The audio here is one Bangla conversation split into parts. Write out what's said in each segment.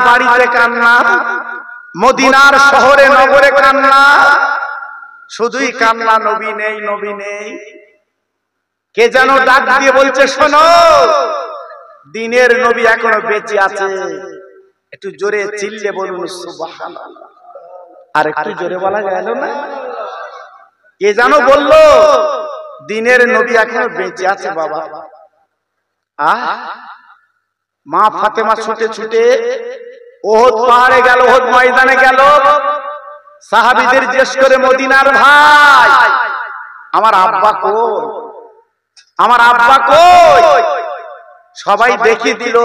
বাড়িতে কান্না, মদিনার শহরে নগরে কান্না, শুধুই কান্না, নবী নেই, নবী নেই। কে যেন ডাক দিয়ে বলছে, শোনো, দিনের নবী এখনো বেঁচে আছে। একটু জোরে চিল্লে বলুন সুবহানাল্লাহ। আর একটু জোরে বলা গেল না? কে যেন বললো দিনের নবী এখনো বেঁচে আছে বাবা। মা ফাতেমা ছুটে ছুটে ওহদ পাহাড়ে গেল, ওহদ ময়দানে গেল। সাহাবীদের জিজ্ঞেস করে, মদিনার ভাই, আমার আব্বা কই? আমার আব্বা কই? সবাই দেখিয়ে দিল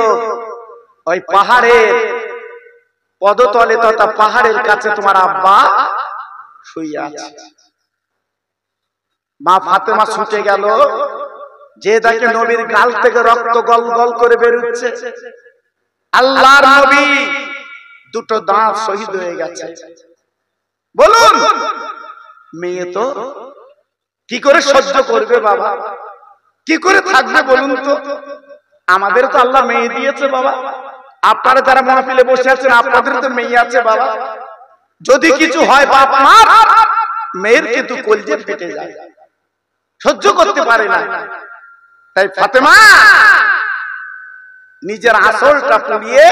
ওই পাহাড়ের পদতলে তথা পাহাড়ের কাছে তোমার আব্বা শুয়ে আছে। মা ফাতেমা ছুটে গেল, যে দেখে নবীর গাল থেকে রক্ত গল গল করে বেরোচ্ছে। আল্লাহর নবী দুটো দাঁত শহীদ হয়ে গেছে। বলুন, মেয়ে তো কি করে সহ্য করবে বাবা? কি করে থাকবে বলুন তো? আমাদের তো আল্লাহ মেয়ে দিয়েছে বাবা। আপনারা যারা মাহফিলে বসে আছেন, আপনাদের তো মেয়ে আছে বাবা। যদি কিছু হয় বাপ মার, মেয়ের কিন্তু কলজে ফেটে যায়, সহ্য করতে পারে না। তাই ফাতেমা নিজের আসলটা পুড়িয়ে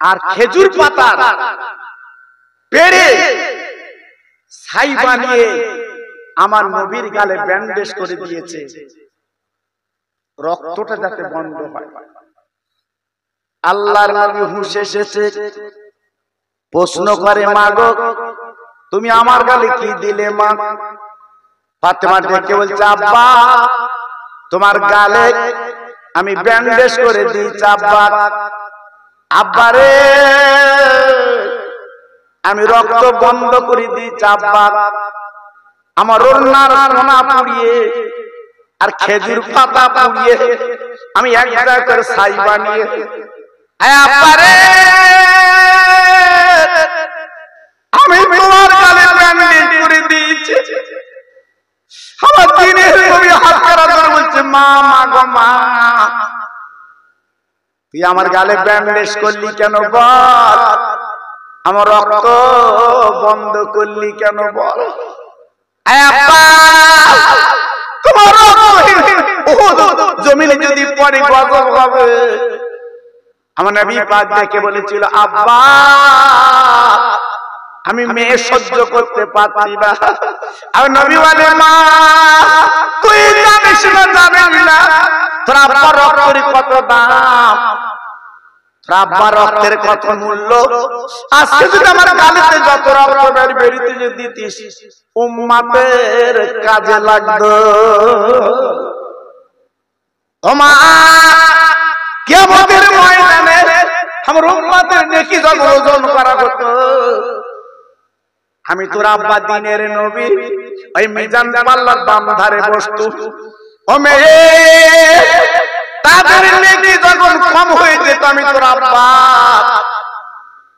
আর খেজুর পাতার পেড়ে ছাই বানিয়ে আমার নবীর গালে ব্যান্ডেজ করে দিয়েছে, রক্তটা যাতে বন্ধ হয়। আল্লাহর নবী হুঁশ এসেছে, প্রশ্ন করে, মা গো, তুমি আমার গালে কি দিলে মা? ফাতেমা ডেকে বলছে, আব্বা, তোমার গালে আমি ব্যান্ডেজ করে দিয়েছি আব্বা। আব্বা রে, আমি রক্ত বন্ধ করে দিয়েছি আব্বা। আমার ওড়নার কোনা পুড়িয়ে আর খেজুর পাতা পুড়িয়ে আমি এক জায়গা করে ছাই বানিয়ে, আব্বা রে, আমি তোমার গালে ব্যান্ডেজ করে দিয়েছি। আমার দিনের নবী হাত করা ধরে বলছে, মা, মা গো মা, তুই আমার গালে ব্যান্ডেজ করলি কেন বল? আমার রক্ত বন্ধ করলি কেন বল? তোমার জমিনে যদি পড়ে গজব হবে। আমার নবী পাক দেখে বলেছিল, আব্বা, আমি মেয়ে সহ্য করতে পারছি না। আর নবী বলে, মা, তুই জানিস না, জানিস না তোর আব্বার রক্তের কত দাম, তোর আব্বার রক্তের কত মূল্য। আজকে যদি আমার গালিতে যত রক্ত বেরিতে যদি দিতিস, উম্মতের কাজে লাগতো। ও মা, কিয়ামতের ময়দানে আমার উম্মতের নেকি যখন ওজন করা হতো, আমি তোর আব্বা দিনের নবী ওই মিজান পাল্লার বাম ধারে বসতো। ও মেয়ে, তাদের নেকি যখন কম হয়ে যেত, আমি তোর আব্বা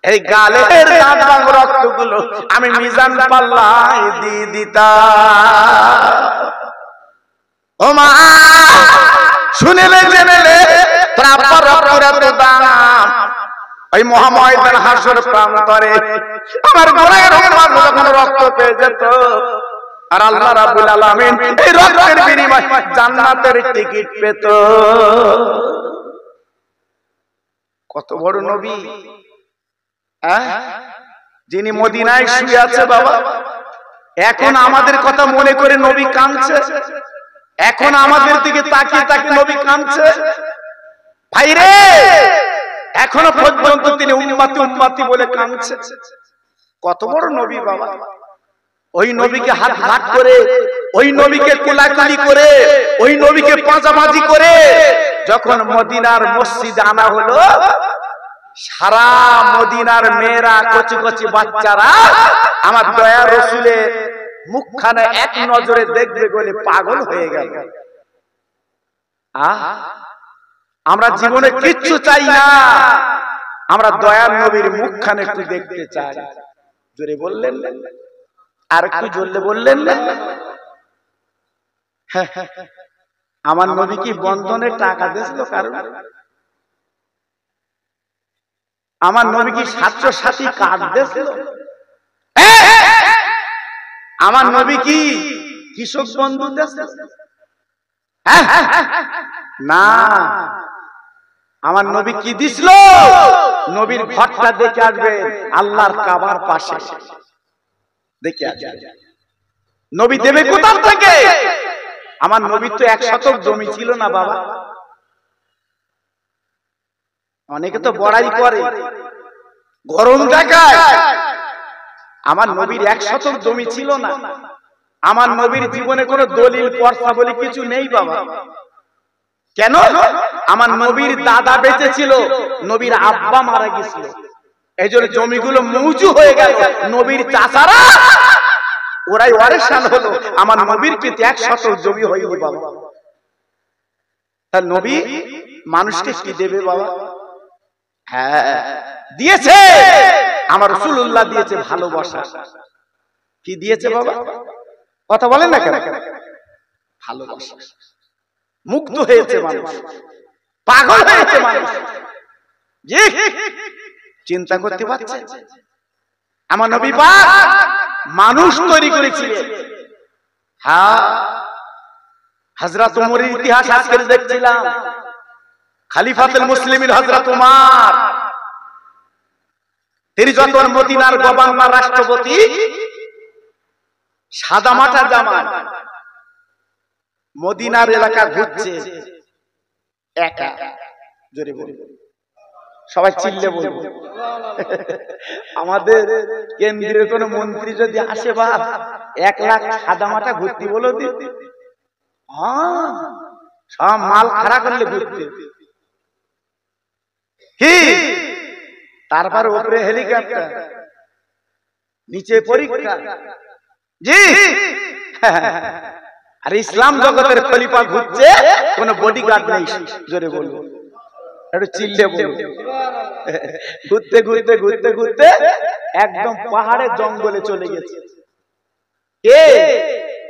এই গালের দাগ রক্তগুলো আমি মিজান পাল্লায় দিয়ে দিতাম। ও মা, শুনেলে জেনেলে তোর আব্বার রক্তের এত দাম। ওই মহাময়দান হাসর প্রান্তরে আমার গোলায় যখন রক্ত পেয়ে যেত, আর আল্লাহ রাব্বুল আলামিন এই রক্তের বিনিময়ে জান্নাতের টিকিট পেত। কত বড় নবী, যিনি মদিনায় শুয়ে আছে বাবা। এখন আমাদের কথা মনে করে নবী কাঁদছে, এখন আমাদের দিকে তাকিয়ে তাকিয়ে নবী কাঁদছে। ভাই রে, এখনো পর্যন্ত তিনি উম্মতি উম্মতি বলে কাঁদছে। কত বড় নবী বাবা। ওই নবীকে হাত ভাগ করে, ওই নবীকে কোলাকুলি করে, ওই নবীকে পাঁচাপাঁচি করে যখন মদিনার মসজিদে আনা হলো, সারা মদিনার মেয়েরা, কচি কচি বাচ্চারা আমার দয়ার রাসূলের মুখখানে এক নজরে দেখবে বলে পাগল হয়ে গেল। আমরা জীবনে কিচ্ছু চাই না, আমরা দয়ার নবীর মুখখানে একটু দেখতে চাই। জোরে বললেন না? আর একটু জোরে বললেন না? আমার নবী কি বন্ধনে টাকা দিয়েছিল কারণ? আমার নবী কি 700 কার্ড দিয়েছিল? আমার নবী কি কৃষক বন্ধু দিয়েছিল? না, আমার নবী কি দিছিল? নবীর ঘরটা দেখে আসবে আল্লাহর কাবার পাশে, দেখে আসবে। নবী দেবে কোথা থেকে? আমার নবীর তো 1 শতক জমি ছিল না বাবা। অনেকে তো বড়াই করে গরম জায়গায়। আমার নবীর 1 শতক জমি ছিল না। আমার নবীর জীবনে কোনো দলিল পর্চা বলে কিছু নেই বাবা। কেন? আমার নবীর দাদা বেঁচে ছিল, নবীর আব্বা মারা গেছিল, এই জন্য জমিগুলো মৌজু হয়ে গেল। নবীর চাচারা ওরাই ওয়ারিসান হলো। আমার নবীর কিন্তু 1 শতক জমি হয়নি বাবা। তার নবী মানুষকে কি দেবে বাবা? হ্যাঁ দিয়েছে, আমার রাসূলুল্লাহ দিয়েছে ভালোবাসা। কি দিয়েছে বাবা? কথা বলেন না কেন? ভালোবাসা। মুগ্ধ হয়েছে মানুষ, পাগল হয়েছে মানুষ। জি, চিন্তা করতে পারছেন? আমার নবী পাক মানুষ তৈরি করেছিলেন। হ্যাঁ, হযরত ওমরের ইতিহাস আজকে দেখছিলাম। খলিফাতুল মুসলিমিন হযরত ওমর, তিনি যখন মদিনার গভর্নর রাষ্ট্রপতি, সাদা মাটা জামা, মদিনার এলাকা ঘুরছে একা। জোরে বলবো, সবাই চিল্লে বলবো। আমাদের কেন্দ্রের কোন মন্ত্রী যদি আসে বা 1 লাখ সাদা মাটা ঘুরতে বলো দিতে, সব মাল খাড়া করলে ঘুরতে কি, তারপর উপরে হেলিকপ্টার, নিচে পরীক্ষা। জি, আর ইসলাম জগতের খলিফা ঘুরছে, কোন বডিগার্ড নেই। জোরে বলবো, একটু চিল্লে বলবো। ঘুরতে ঘুরতে ঘুরতে ঘুরতে একদম পাহাড়ের জঙ্গলে চলে গেছে। কে?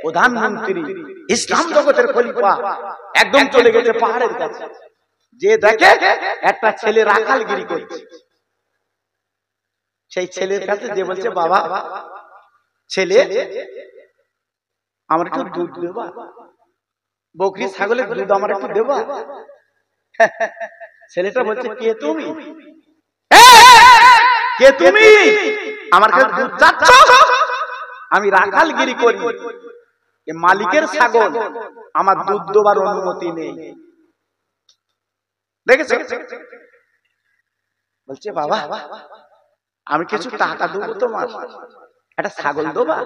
প্রধানমন্ত্রী, ইসলাম জগতের খলিফা একদম চলে গেছে পাহাড়ের কাছে। যে দেখে একটা ছেলে রাখালগিরি করছে, সেই ছেলের কাছে যে বলছে, বাবা ছেলে আমার একটু দুধ দেবা, বকরি ছাগলের দুধ আমার একটু দেবা। ছেলেটা বলছে, কে তুমি? কে তুমি? আমার কাছে দুধ চাচ্ছ? আমি রাখালগিরি করি, মালিকের ছাগল, আমার দুধ দেবার অনুমতি নেই। দেখেছ? বলছে, বাবা আমি কিছু টাকা দেবো তোমার, একটা ছাগল দেবা।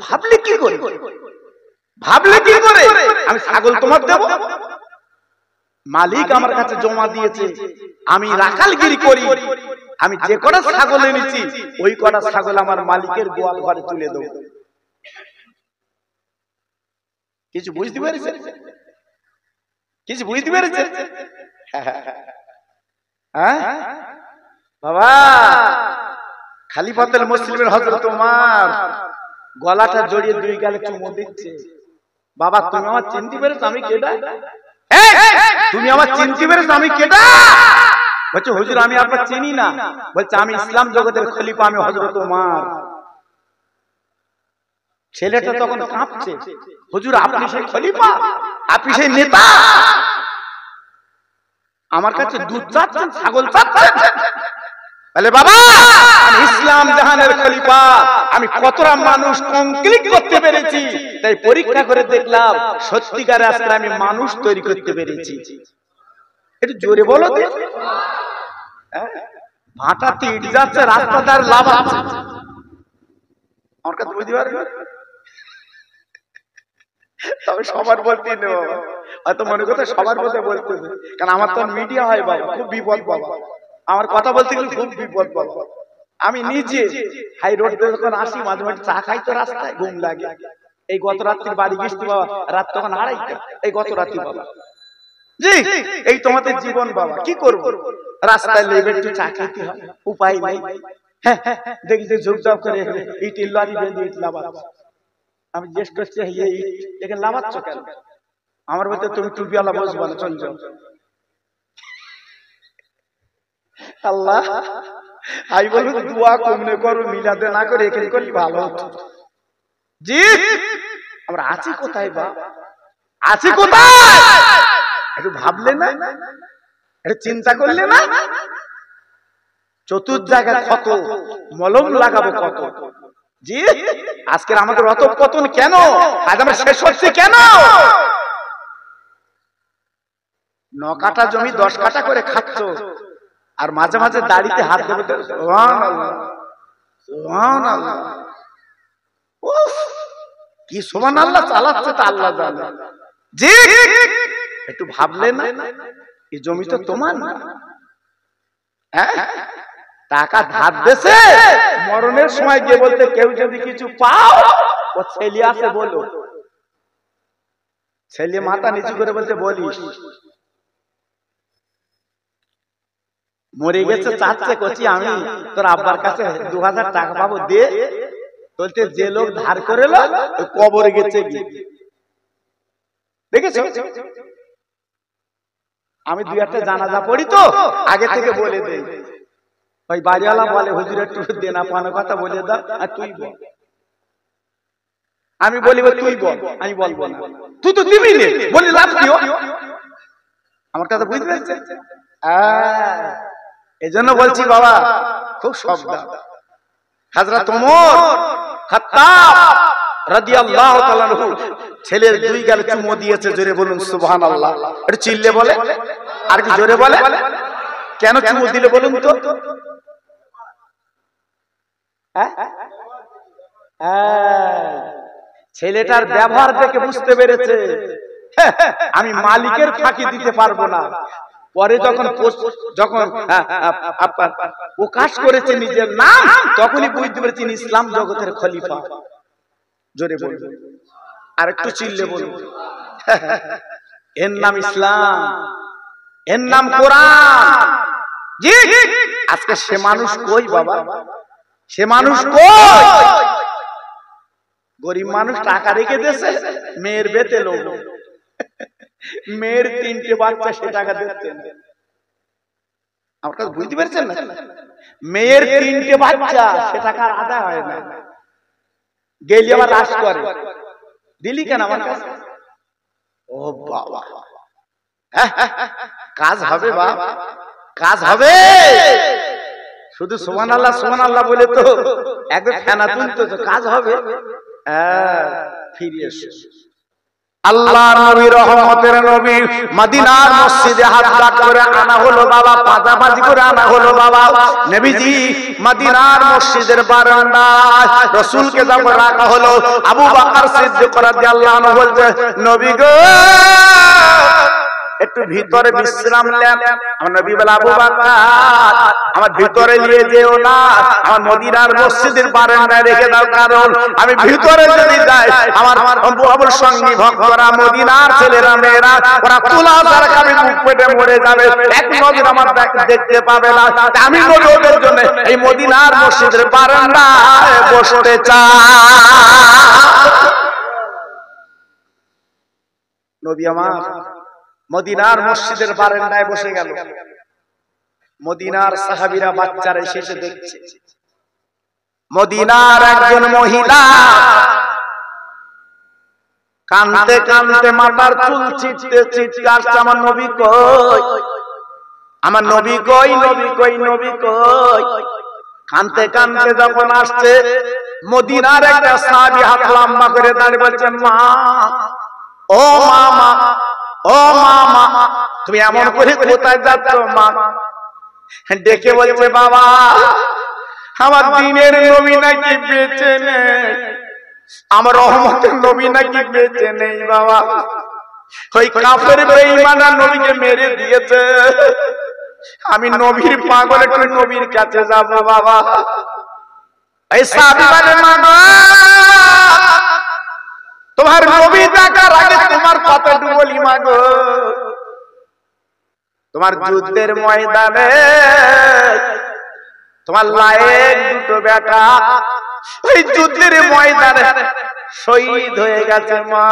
ভাবলে কি করে? ভাবলে কি করে আমি ছাগল তোমার দেব? মালিক আমার কাছে জমা দিয়েছে, আমি রাখালগিরি করি, আমি যে কটা ছাগল এনেছি ওই কটা ছাগল আমার মালিকের গোয়াল ঘরে তুলে দেব। কিছু বুঝতে পেরেছে? কিছু বুঝতে পেরেছে? হ্যাঁ বাবা, খলিফাতুল মুসলিমিন হযরত ওমর গলাটা জড়িয়ে 2 গালে চুমু দিচ্ছে। বাবা তুমি আমার চিনতে পেরেছো আমি কেডা? তুমি আমার চিনতে পেরেছো আমি কেডা? বলছে, হুজুর আমি আপনাকে চিনি না। বলছে, আমি ইসলাম জগতের খলিফা, আমি হযরত ওমর। ছেলেটা তখন কাঁপছে, হুজুর আপনি সেই খলিফা, আপনি সেই নেতা, আমার কাছে দুধ চাচ্ছেন, ছাগল চাচ্ছেন? বলে, বাবা আমি ইসলাম জাহানের খলিফা, আমি কতটা মানুষ কমপ্লিট করতে পেরেছি, তাই পরীক্ষা করে দেখলাম সত্যিকারে আজকে আমি মানুষ তৈরি করতে পেরেছি। একটু জোরে বলো তো। ভাটাতে ইট যাচ্ছে, রাস্তাদার লাভ আছে। আমার কাছে বুঝতে পারবে, তবে সবার বলতে নেই বাবা, হয়তো মনে করতে সবার মধ্যে বলতে, কারণ আমার তো মিডিয়া হয় বাবা, খুব বিপদ বাবা, আমার কথা বলতে গেলে খুব বিপদ বাবা। আমি নিজে হাই রোড যখন আসি, মাঝে মাঝে চা খাই তো রাস্তায় ঘুম লাগে। এই গত রাত্রির বাড়ি গেছি বাবা, রাত তখন 2:30, এই গত রাত্রি বাবা। জি, এই তোমাদের জীবন বাবা, কি করব? রাস্তায় লেবে একটু চা খেতে হয়, উপায় নাই। হ্যাঁ দেখি যে ঝুপঝাপ করে ইটের লরি বেঁধে ইট লাগাচ্ছে। আমি জিজ্ঞেস করছি, এখানে লাগাচ্ছ কেন? আমার বলতে, তুমি টুপিওয়ালা বসবা না, চল যাও। আল্লাহ আমি বলবো দোয়া কমনে করো, মিলাদে না করে এখানে করলে ভালো হতো। জি আমরা আছি কোথায় বা, আছি কোথায়? একটু ভাবলে না, একটু চিন্তা করলে না? চতুর্থ জায়গায় কত মলম লাগাবো কত। জি আজকের আমাদের অত পতন কেন? আজ আমরা শেষ হচ্ছে কেন? 9 কাঠা জমি 10 কাঠা করে খাচ্ছ, আর মাঝে মাঝে দাড়িতে হাত দেবে সুবহানাল্লাহ সুবহানাল্লাহ। উফ কি সুবহানাল্লাহ চালাচ্ছে তা আল্লাহ জানে। জি একটু ভাবলে না এই জমি তো তোমার না, হ্যাঁ টাকা ধার দেছে, মরণের সময় গিয়ে বলতে কেউ যদি কিছু পাও, ও ছেলে আছে বলো, ছেলে মাথা নিচু করে বলতে বলিস মরে গেছে চাচ্ছে কচি আমি তোর আব্বার কাছে 2000 টাকা পাবো দে, বলতে যে লোক ধার করেলো কবরে গেছে গিয়ে। দেখেছো আমি 2-1টা জানাজা পড়ি তো আগে থেকে বলে দেই, ওই বাড়িওয়ালা বলে হুজুর একটু দেনা পাওনার কথা বলে দাও, আর তুই বল। আমি বলি তুই বল, আমি বলবো না, তুই তো দিবি না বলি লাভ কি? আমার কথা বুঝতে পারছেন? এই জন্য বলছি বাবা খুব সাবধান। হযরত ওমর খাত্তাব রাদিয়াল্লাহু তাআলা আনহু ছেলের 2 গালে চুমো দিয়েছে, জোরে বলুন সুবহানাল্লাহ। একটু চিল্লে বলে, আর কি জোরে বলে। কেন চুমো দিলে বলুন তো? ছেলেটার ব্যবহার দেখে বুঝতে পেরেছে আমি মালিকের ফাঁকি দিতে পারবো না। পরে যখন প্রকাশ করেছে নিজের নাম, তখনই বুঝতে পেরেছি ইসলাম জগতের খলিফা। জোরে বলুন, আর একটু চিল্লে বলুন। এর নাম ইসলাম, এর নাম কোরআন। জি আজকে সে মানুষ কই বাবা, সে মানুষ কই? গরিব মানুষ টাকা রেখে দিয়েছে, মেয়ের বেতে লোক, মেয়ের 3টে বাচ্চা, সে টাকা দিচ্ছে না। আমার কাছে বুঝতে পারছেন না? মেয়ের 3টে বাচ্চা, সে টাকা আদা হয় না, গেলি আবার রাশ করে, দিলি কেন আমার কাছে? ও বাবা কাজ হবে বাবা, কাজ হবে। শুধু সুবহানাল্লাহ সুবহানাল্লাহ বলে তো একদম ফেনা তুলতো, কাজ হবে। ফিরে এসো। আল্লাহর নবী রহমতের নবী মদিনার মসজিদে হাত ডাক করে আনা হলো বাবা, পাজাবাজি করে আনা হলো বাবা। নবীজি মদিনার মসজিদের বারান্দায় রাসূলকে যখন রাখা হলো, আবু বকর সিদ্দিক রাদিয়াল্লাহু আনহু বলছে নবী গো একটু ভিতরে বিশ্রাম নেন। আমার নবী বলে আবু বকর আমার ভিতরে নিয়ে যেও না, আমার মদিনার মসজিদের বারান্দায় রেখে দাও, কারণ আমি ভিতরে যদি যাই আমার আমার সঙ্গী ভক্তরা মদিনার ছেলেরা মেয়েরা ওরা তুলা দ্বারা আমি মুখ পেটে মরে যাবে, এক নজর আমার দেখতে পাবে না। আমি নবী ওদের জন্য এই মদিনার মসজিদের বারান্দায় বসতে চাই। নবী আমার মদিনার মসজিদের বারান্দায় বসে গেল। মদিনার সাহাবীরা বাচ্চারা এসে দেখছে মদিনার একজন মহিলা কাঁদতে কাঁদতে মাথার চুল ছিটতে ছিটতে আসছে, আমার নবী কই, আমার নবী কই, নবী কই, নবী কই। কাঁদতে কাঁদতে যখন আসছে, মদিনার একটা সাহাবী হাত লম্বা করে দাঁড়িয়ে বলছেন মা, ও মা, ও মা, তুমি এমন করে কোথায় যাচ্ছ মা? ডেকে বলছে বাবা আমার দ্বীনের নবী নাকি বেঁচে নেই, আমার রহমতের নবী নাকি বেঁচে নেই বাবা, ওই কাফের বেঈমানরা নবীকে মেরে দিয়েছে, আমি নবীর পাগল, একটু নবীর কাছে যাব বাবা। এই সাহাবী বলে মা গো তোমার নবী দেখার আগে তোমার কতটুকু বলি মা গো, তোমার যুদ্ধের ময়দানে তোমার লায়েক 2টো বেটা ওই যুদ্ধের ময়দানে শহীদ হয়ে গেছে মা।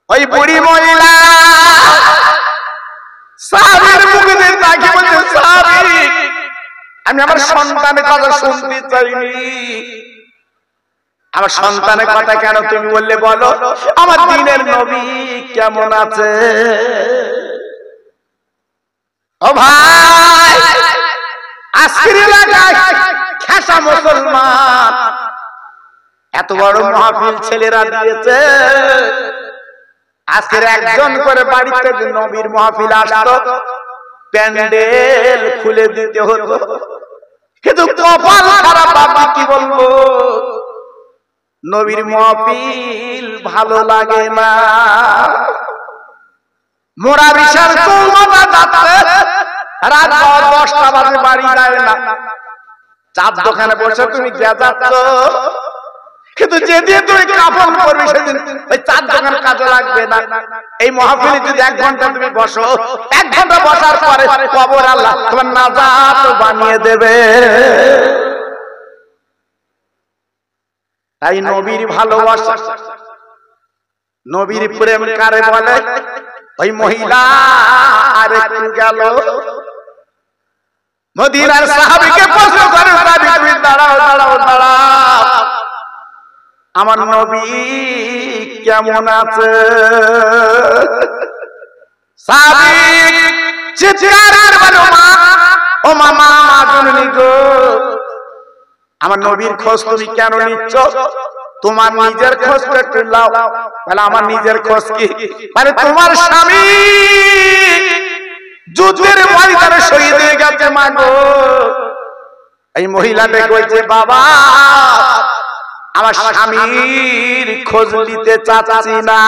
ওই বুড়ি মহিলা সাহাবীর মুখে তাকিয়ে বলছে আমি আমার সন্তানের কথা শুনতে চাইনি। আমার সন্তানের কথা কেন তুমি বললে বলো? আমার দিনের নবী কেমন আছে? ও ভাই, আজকের এলাকায় খেসা মুসলমান এত বড় মাহফিল ছেলেরা দিয়েছে। আজকের একজন করে বাড়িতে নবীর মাহফিল আসতো, প্যান্ডেল খুলে দিতে হতো। কিন্তু কপাল খারাপ, বাবা কি বলবো, নবীর মাহফিল ভালো লাগে না। মোরা বিশাল কৌমাটা যাচ্ছে, রাত 10টা বাজে বাড়ি যায় না। চার দোকানে বসে তুমি যাচ্ছ, কিন্তু যেদিন তুমি কাফন করবে সেদিন ওই চার দোকান কাজে লাগবে না। এই মাহফিলে যদি 1 ঘন্টা তুমি বসো, 1 ঘন্টা বসার পরে কবর আল্লাহ তোমার নাজাত বানিয়ে দেবে। তাই নবীর ভালোবাসা, নবীর প্রেম কারে বলে? ওই মহিলা আর একটু গেল মদিনার সাহাবীকে প্রশ্ন করে, তুমি দাঁড়াও দাঁড়াও দাঁড়াও, আমার নবী কেমন আছে? সাহাবী চিৎকার করে, ও মামা জননী গো, আমার নবীর খোঁজ তুমি কেন নিচ্ছ? তোমার নিজের খোঁজ একটু নাও। বলে আমার নিজের খোঁজ কি? মানে তোমার স্বামী যুদ্ধের ময়দানে শহীদ হয়ে গেছে মা গো। এই মহিলাটা কইছে, বাবা আমার স্বামীর খোঁজ নিতে চাচ্ছি না,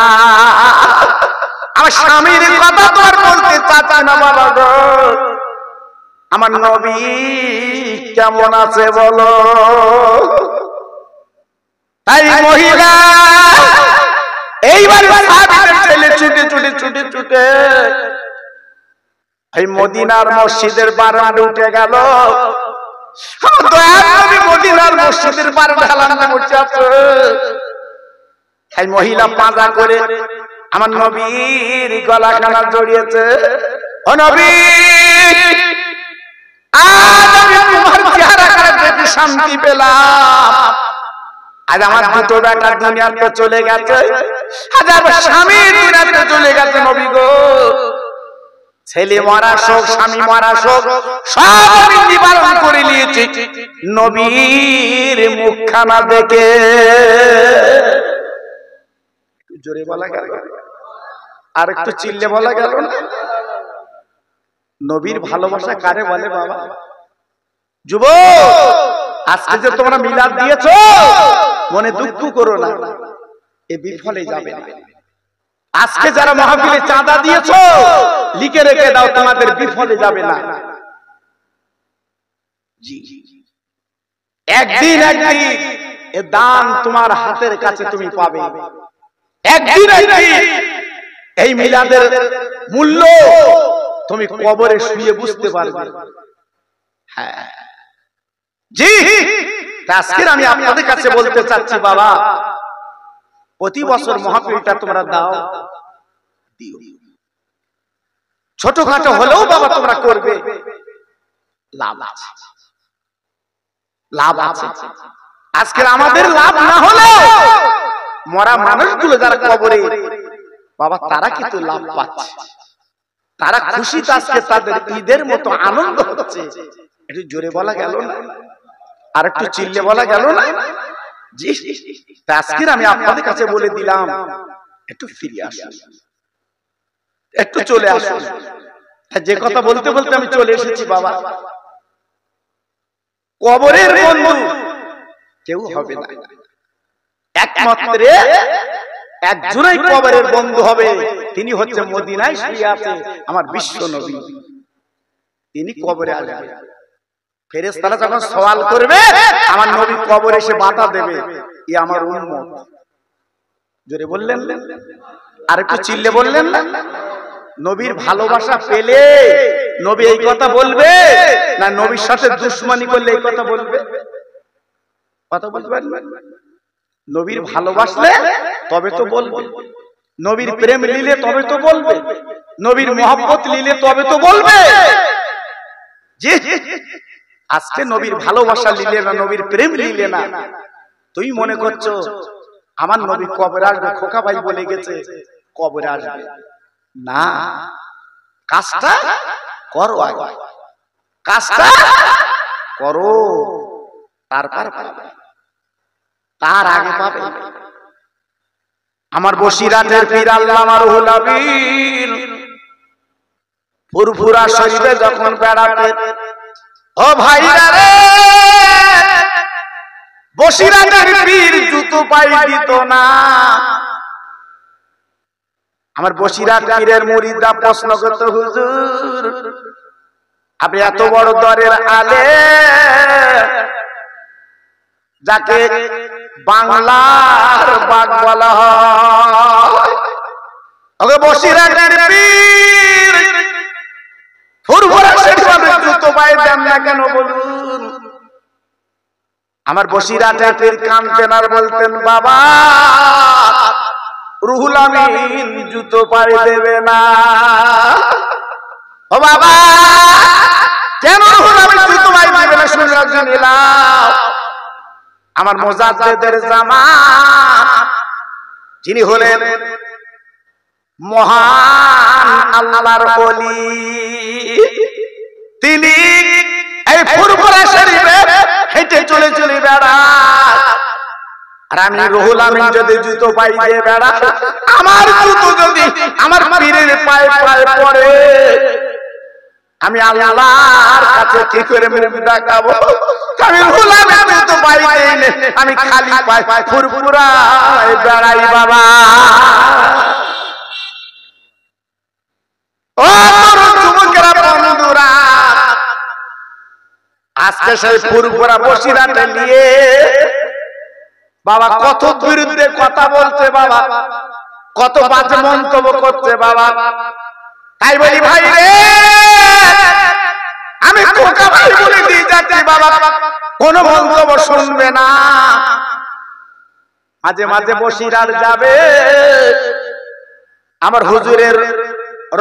আমার স্বামীর কথা তো আর বলতে চাচ্ছি না বাবা গো, আমার নবী কেমন আছে বলো। তাই মহিলা এইবার ছেলে ছুটে ছুটে ছুটে ছুটে এই মদিনার মসজিদের বারান্দায় উঠে গেল। মদিনার মসজিদের বারান্দায় বসে আছে। এই মহিলা পাজা করে আমার নবীর গলাখানা জড়িয়েছে। ও নবী, আজ আমি তোমার চেহারা দেখে শান্তি পেলাম। আজ আমার দুটো বেটা দুনিয়াতে চলে গেছে, আজ আমার স্বামী দুনিয়াতে চলে গেছে নবী গো। ছেলে মারা শোক, স্বামী মারা শোক, সব আমি নিবারণ করে নিয়েছি নবীর মুখখানা দেখে। জোরে বলা গেল, আর একটু চিল্লে বলা গেল না? নবীর ভালোবাসা কারে বলে বাবা? যুবক, আজকে যে তোমরা মিলাদ দিয়েছো, মনে দুঃখ করো না, এ বিফলে যাবে না। আজকে যারা মাহফিলে চাঁদা দিয়েছো, লিখে রেখে দাও, তোমাদের বিফলে যাবে না। জি, একদিন একদিন এ দান তোমার হাতের কাছে তুমি পাবে। একদিন একদিন এই মিলাদের মূল্য তুমি কবরে শুয়ে বুঝতে পারবে। হ্যাঁ জি, আজকে আমি আপনাদের কাছে বলতে চাচ্ছি বাবা, প্রতি বছর মাহফিলটা তোমরা দাও, দিও। ছোটখাটো হলেও বাবা তোমরা করবে, লাভ আছে, লাভ আছে। আজকে আমাদের লাভ না হলেও মরা মানুষগুলো যারা কবরে বাবা, তারা কিন্তু লাভ পাচ্ছে, তারা খুশিতে আজকে তাদের ঈদের মতো আনন্দ হচ্ছে। একটু জোরে বলা গেল না? আর একটু চিল্লে বলা গেল না? জি, আজকে আমি আপনাদের কাছে বলে দিলাম, একটু ফিরে আসুন, একটু চলে আসুন। যে কথা বলতে বলতে আমি চলে এসেছি বাবা, কবরের বন্ধু কেউ হবে না, একমাত্র একজনই কবরের বন্ধু হবে, তিনি হচ্ছে মদিনায় শুয়ে আছে আমার বিশ্ব নবী। তিনি কবরে আসবে, ফেরেশতারা যখন সওয়াল করবে, আমার নবী কবরে এসে বাধা দেবে, ই আমার উম্মত। জোরে বললেন, আর একটু চিল্লে বললেন না? নবীর ভালোবাসা পেলে নবী এই কথা বলবে না নবীর সাথে দুশমনি করলে এই কথা বলবে? কথা বলবেন? নবীর ভালোবাসলে তবে তো বলবে, নবীর প্রেম নিলে তবে তো বলবে, নবীর মহব্বত নিলে তবে তো বলবে। জি, আজকে নবীর ভালোবাসা নিলে না, নবীর প্রেম নিলে না, তুই মনে করছো আমার নবী কবরে আসবে, খোকা ভাই বলে গেছে কবরে আসবে না। কাজটা করো, আগে কাজটা করো, তারপর পাবে, তার আগে পাবে। আমার বসিরাটের পীর আল্লামা রুহুল আমিন ফুরফুরা শরীফে যখন বেড়াতে, ও ভাইরা রে, বসিরাটের পীর জুতো পায়ে দিত না। আমার বসিরাট পীরের মুরিদরা প্রশ্ন করত, হুজুর আপনি এত বড় দরের আলেম, যাকে বাংলার বাঘ বলা হয়, ওকে বসিরাটের পীর ফুরফুরা শরীফে জুতো পায়ে দেন না কেন বলুন? আমার বসিরাটের পীর কাঁদতেন আর বলতেন, বাবা রুহুল আমিন জুতো পায়ে দেবে না। ও বাবা, কেন রুহুল আমিন জুতো পায়ে দেবে না? শুনে রাখছেন এলাও আমার মুজাদ্দিদের জামাত, যিনি হলেন মহান আল্লাহর ওলি, তিনি এই ফুরফুরা শরীফে হেঁটে চলে চলে বেড়ান। আর আমি রুহুল আমিন যদি জুতো পায়ে দিয়ে বেড়াই, আমার জুতো যদি আমার পীরের পায়ে পায়ে পড়ে, আমি আল্লাহর কাছে কি করে মুখ দেখাবো? আমি রুহুল আমিন জুতো পায়ে দিইনি, আমি খালি পায়ে ফুরফুরায় বেড়াই বাবা। ও যুবকেরা, বন্ধুরা, আজকে সেই ফুরফুরা বসিরাটে নিয়ে বাবা কত বিরুদ্ধে কথা বলছে, বাবা কত বাজে মন্তব্য করছে বাবা। তাই বলি ভাই রে, আমি খোকা ভাই বলে দিয়ে যাচ্ছি বাবা, কোন মন্তব্য শুনবে না। মাঝে মাঝে বসিরাট যাবে, আমার হুজুরের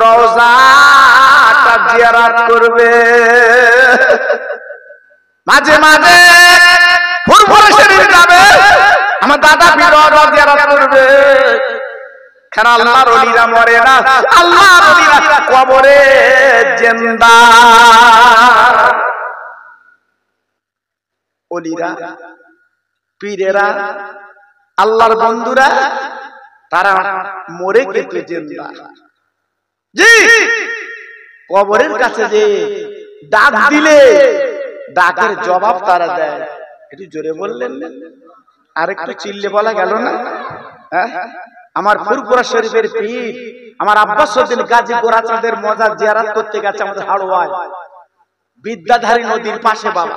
রওজাটা জিয়ারত করবে, মাঝে মাঝে ফুরফুরা শরীফ যাবে, আমার দাদা পীর রওজা জিয়ারত করবে। কেন আল্লাহর ওলিরা মরে না, আল্লাহর ওলিরা কবরে জিন্দা। ওলিরা, পীরেরা, আল্লাহর বন্ধুরা, তারা মরে কিন্তু জিন্দা। জি, কবরের কাছে যে ডাক দিলে ডাকের জবাব তারা দেয়। একটু জোরে বললেন, আর একটু চিল্লে বলা গেল না? আমার ফুরফুরা শরীফের পীর আমার আব্বাসউদ্দিন গাজী গোরাচাঁদের মজার জিয়ারত করতে গেছে আমাদের হাড়োয়ায়, বিদ্যাধারী নদীর পাশে বাবা।